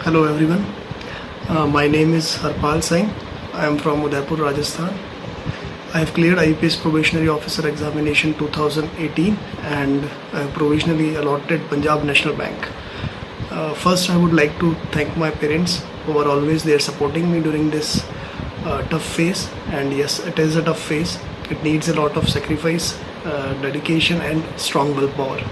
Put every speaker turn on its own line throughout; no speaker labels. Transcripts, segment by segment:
Hello everyone, my name is Harpal Singh. I am from Udaipur, Rajasthan. I have cleared IBPS Probationary Officer examination 2018 and I have provisionally allotted Punjab National Bank. First, I would like to thank my parents who are always there supporting me during this tough phase. And yes, it is a tough phase. It needs a lot of sacrifice, dedication and strong willpower.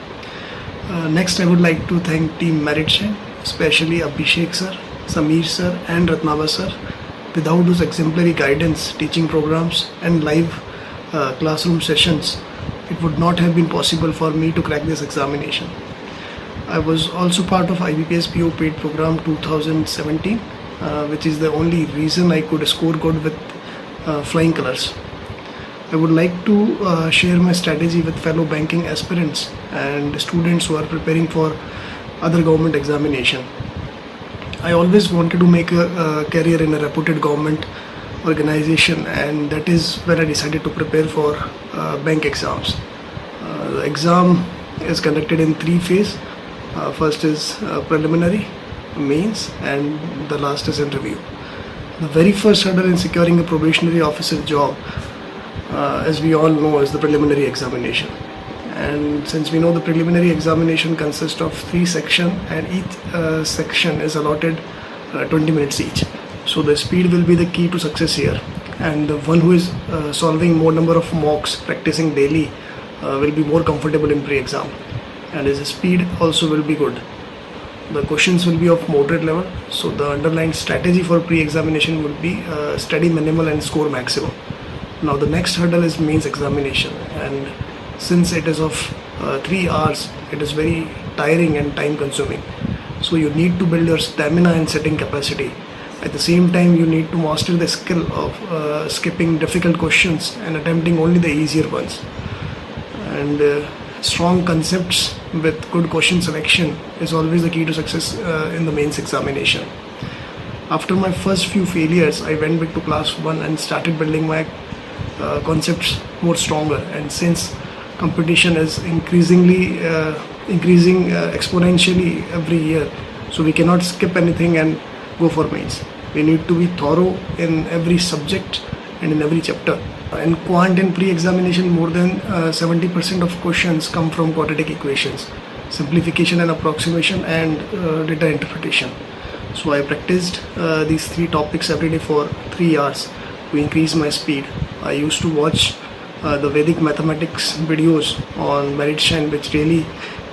Next, I would like to thank Team Merit Shine, especially Abhishek sir, Sameer sir and Ratnava sir. Without those exemplary guidance, teaching programs and live classroom sessions, it would not have been possible for me to crack this examination. I was also part of IBPS PO paid program 2017, which is the only reason I could score good with flying colors. I would like to share my strategy with fellow banking aspirants and students who are preparing for other government examination. I always wanted to make a career in a reputed government organization, and that is when I decided to prepare for bank exams. The exam is conducted in three phases. First is preliminary, mains, and the last is interview. The very first hurdle in securing a probationary officer job, as we all know, is the preliminary examination. And since we know the preliminary examination consists of 3 sections and each section is allotted 20 minutes each. So the speed will be the key to success here. And the one who is solving more number of mocks, practicing daily, will be more comfortable in pre-exam. And his speed also will be good. The questions will be of moderate level. So the underlying strategy for pre-examination would be study minimal and score maximum. Now the next hurdle is mains examination, and since it is of 3 hours, it is very tiring and time consuming. So you need to build your stamina and setting capacity. At the same time, you need to master the skill of skipping difficult questions and attempting only the easier ones. And strong concepts with good question selection is always the key to success in the mains examination. After my first few failures, I went back to class 1 and started building my concepts more stronger. And since competition is increasing exponentially every year, so we cannot skip anything and go for mains. We need to be thorough in every subject and in every chapter. In quant and pre-examination, more than 70% of questions come from quadratic equations, simplification and approximation, and data interpretation. So I practiced these 3 topics every day for 3 hours to increase my speed. I used to watch the Vedic mathematics videos on Merit Shine, which really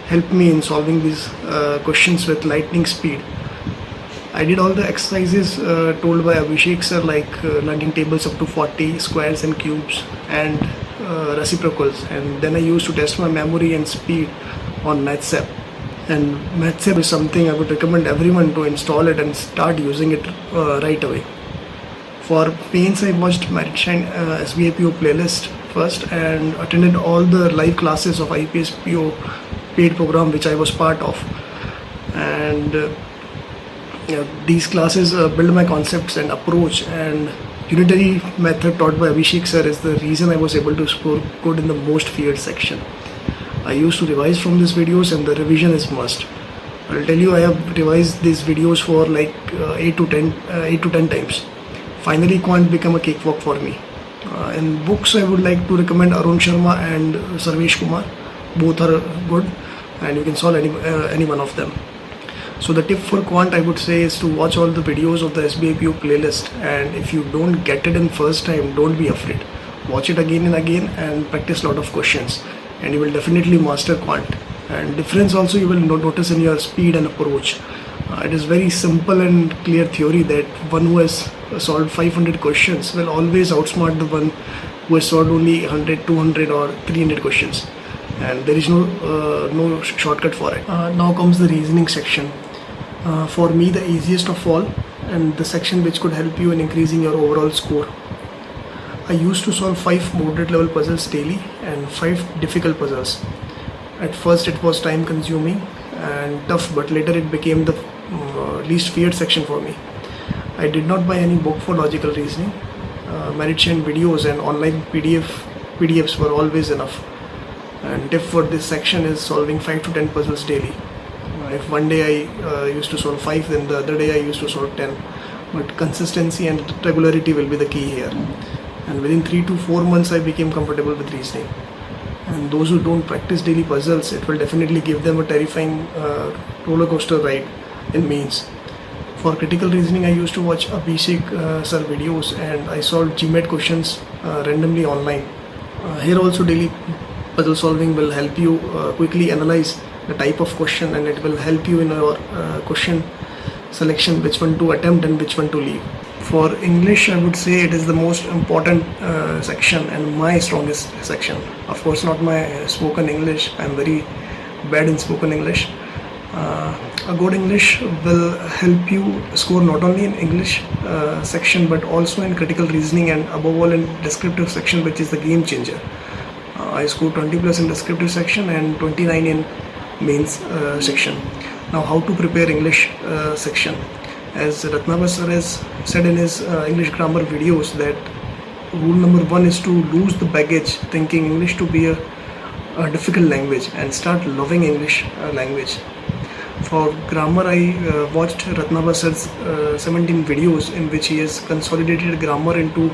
helped me in solving these questions with lightning speed. I did all the exercises told by Abhishek sir, like learning tables up to 40, squares and cubes, and reciprocals. And then I used to test my memory and speed on MathSap. And MathSap is something I would recommend everyone to install it and start using it right away. For mains, I watched Merit Shine SBI PO playlist first and attended all the live classes of IBPS PO paid program which I was part of. And these classes build my concepts and approach, and unitary method taught by Abhishek sir is the reason I was able to score good in the most feared section. I used to revise from these videos, and the revision is must. I'll tell you, I have revised these videos for like 8 to 10 times. Finally, quant became a cakewalk for me. In books, I would like to recommend Arun Sharma and Sarvesh Kumar. Both are good, and you can solve any one of them. So the tip for quant, I would say, is to watch all the videos of the SBI PO playlist, and if you don't get it in first time, don't be afraid. Watch it again and again and practice a lot of questions, and you will definitely master quant. And difference also you will notice in your speed and approach. It is very simple and clear theory that one who has solved 500 questions will always outsmart the one who has solved only 100, 200 or 300 questions. And there is no shortcut for it. Now comes the reasoning section. For me, the easiest of all, and the section which could help you in increasing your overall score. I used to solve 5 moderate level puzzles daily and 5 difficult puzzles. At first it was time consuming and tough, but later it became the least feared section for me. I did not buy any book for logical reasoning. Merit Shine videos and online PDFs were always enough. And tip for this section is solving 5 to 10 puzzles daily. If one day I used to solve 5, then the other day I used to solve 10. But consistency and regularity will be the key here. And within 3 to 4 months, I became comfortable with reasoning. And those who don't practice daily puzzles, it will definitely give them a terrifying roller coaster ride in mains. For critical reasoning, I used to watch Abhishek sir videos, and I solved GMAT questions randomly online. Here also daily puzzle solving will help you quickly analyze the type of question, and it will help you in your question selection, which one to attempt and which one to leave. For English, I would say it is the most important section and my strongest section. Of course, not my spoken English. I am very bad in spoken English. A good English will help you score not only in English section but also in critical reasoning, and above all in descriptive section, which is the game changer. I scored 20 plus in descriptive section and 29 in mains section. Now, how to prepare English section? As Ratnabha sir has said in his English grammar videos, that rule number 1 is to lose the baggage thinking English to be a difficult language and start loving English language. For grammar, I watched Ratnabha sir's 17 videos in which he has consolidated grammar into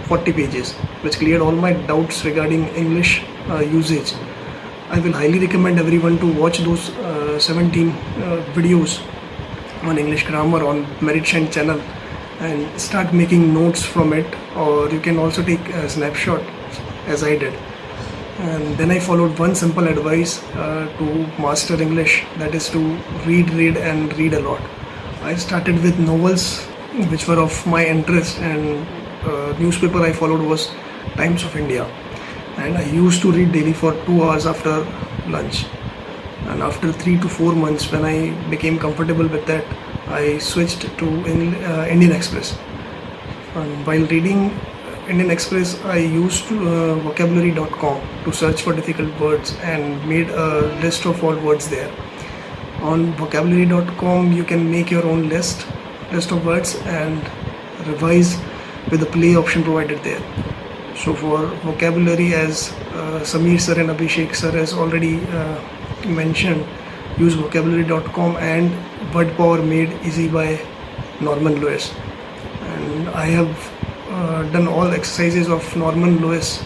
40 pages, which cleared all my doubts regarding English usage. I will highly recommend everyone to watch those 17 videos on English grammar on Merit Shine channel and start making notes from it, or you can also take a snapshot as I did. And then I followed one simple advice to master English, that is to read and read a lot. I started with novels which were of my interest, and newspaper I followed was Times of India, and I used to read daily for 2 hours after lunch. And after 3 to 4 months, when I became comfortable with that, I switched to Indian Express. And while reading Indian Express, I used vocabulary.com to search for difficult words and made a list of all words there. On vocabulary.com, you can make your own list of words and revise with the play option provided there. So for vocabulary, as Samir sir and Abhishek sir has already mentioned, use vocabulary.com and word power made easy by Norman Lewis. And I have done all exercises of Norman Lewis,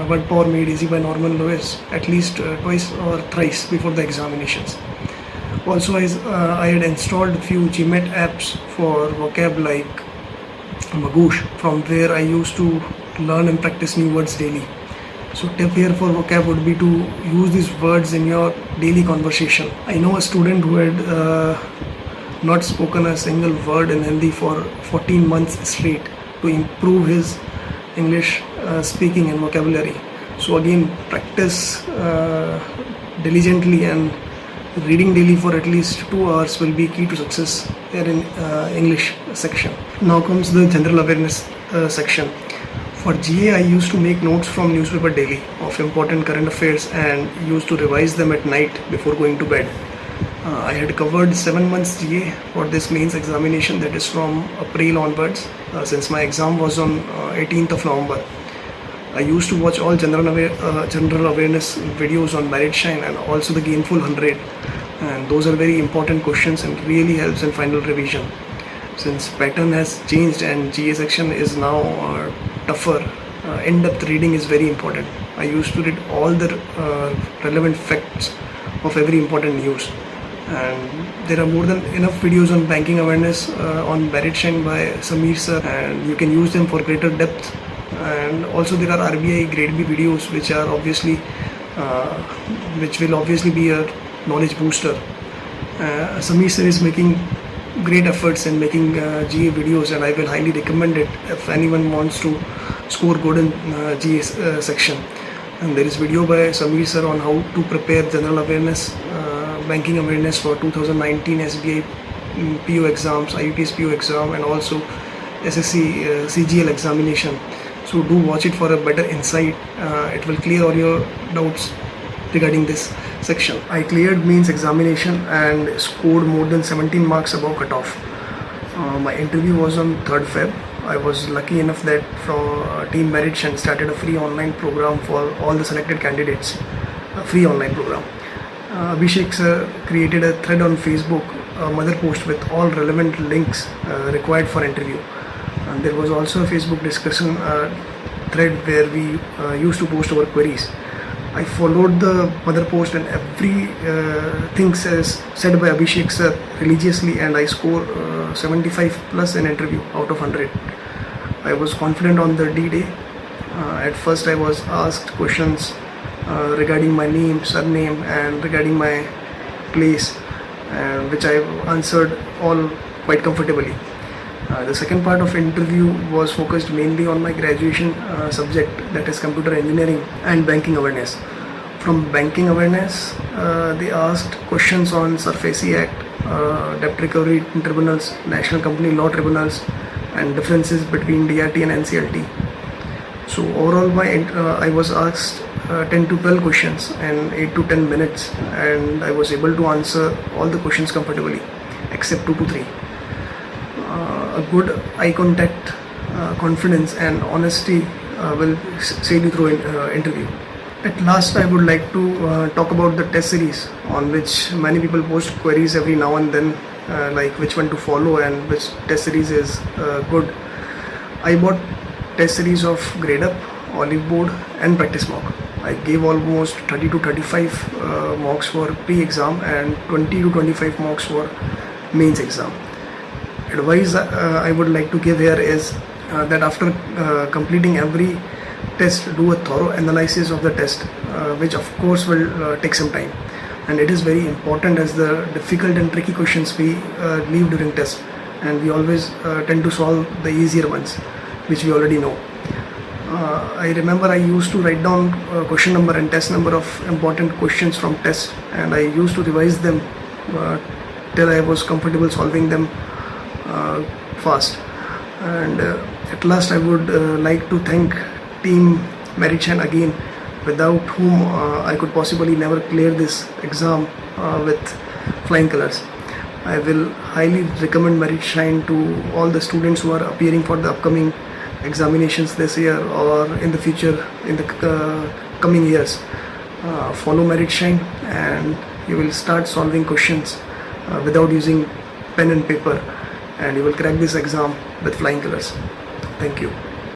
word power made easy by Norman Lewis, at least twice or thrice before the examinations. Also, I had installed a few GMAT apps for vocab like Magoosh, from where I used to learn and practice new words daily. So tip here for vocab would be to use these words in your daily conversation. I know a student who had not spoken a single word in Hindi for 14 months straight to improve his English speaking and vocabulary. So again, practice diligently, and reading daily for at least 2 hours will be key to success here in English section. Now comes the general awareness section. For GA, I used to make notes from newspaper daily of important current affairs and used to revise them at night before going to bed. I had covered 7 months GA for this mains examination, that is from April onwards, since my exam was on 18th of November. I used to watch all general awareness videos on Merit Shine and also the Gainful 100, and those are very important questions and really helps in final revision. Since pattern has changed and GA section is now tougher, in-depth reading is very important. I used to read all the relevant facts of every important news, and there are more than enough videos on banking awareness on Merit Shine by Samir sir, and you can use them for greater depth. And also there are RBI grade B videos which are obviously which will obviously be a knowledge booster. Samir sir is making great efforts in making GA videos, and I will highly recommend it if anyone wants to score good in GA section. And there is video by Samir sir on how to prepare general awareness, banking awareness for 2019 SBI PO exams, IBPS PO exam, and also SSC CGL examination. So do watch it for a better insight. It will clear all your doubts regarding this section. I cleared mains examination and scored more than 17 marks above cutoff. My interview was on 3rd Feb. I was lucky enough that from Team Merit Shine started a free online program for all the selected candidates, a free online program. Abhishek sir created a thread on Facebook, a mother post with all relevant links required for interview. And there was also a Facebook discussion thread where we used to post our queries. I followed the mother post and every thing said by Abhishek sir religiously, and I scored 75 plus in interview out of 100. I was confident on the D-Day. At first I was asked questions regarding my name, surname, and regarding my place, which I answered all quite comfortably. The second part of interview was focused mainly on my graduation subject, that is computer engineering and banking awareness. From banking awareness, they asked questions on SARFAESI Act, debt recovery tribunals, national company law tribunals, and differences between DRT and NCLT. So overall, I was asked 10 to 12 questions in 8 to 10 minutes, and I was able to answer all the questions comfortably except 2 to 3. A good eye contact, confidence and honesty will sail you through an interview. At last, I would like to talk about the test series on which many people post queries every now and then, like which one to follow and which test series is good. I bought test series of Grade Up, Olive Board and Practice Mock. I gave almost 30 to 35 mocks for pre-exam and 20 to 25 mocks for mains exam. Advice I would like to give here is that after completing every test, do a thorough analysis of the test, which of course will take some time. And it is very important as the difficult and tricky questions we leave during test, and we always tend to solve the easier ones, which we already know. I remember I used to write down question number and test number of important questions from test, and I used to revise them till I was comfortable solving them fast. And at last, I would like to thank Team Merit Shine again, without whom I could possibly never clear this exam with flying colors. I will highly recommend Merit Shine to all the students who are appearing for the upcoming examinations this year or in the future, in the coming years. Follow Merit Shine and you will start solving questions without using pen and paper, and you will crack this exam with flying colors. Thank you.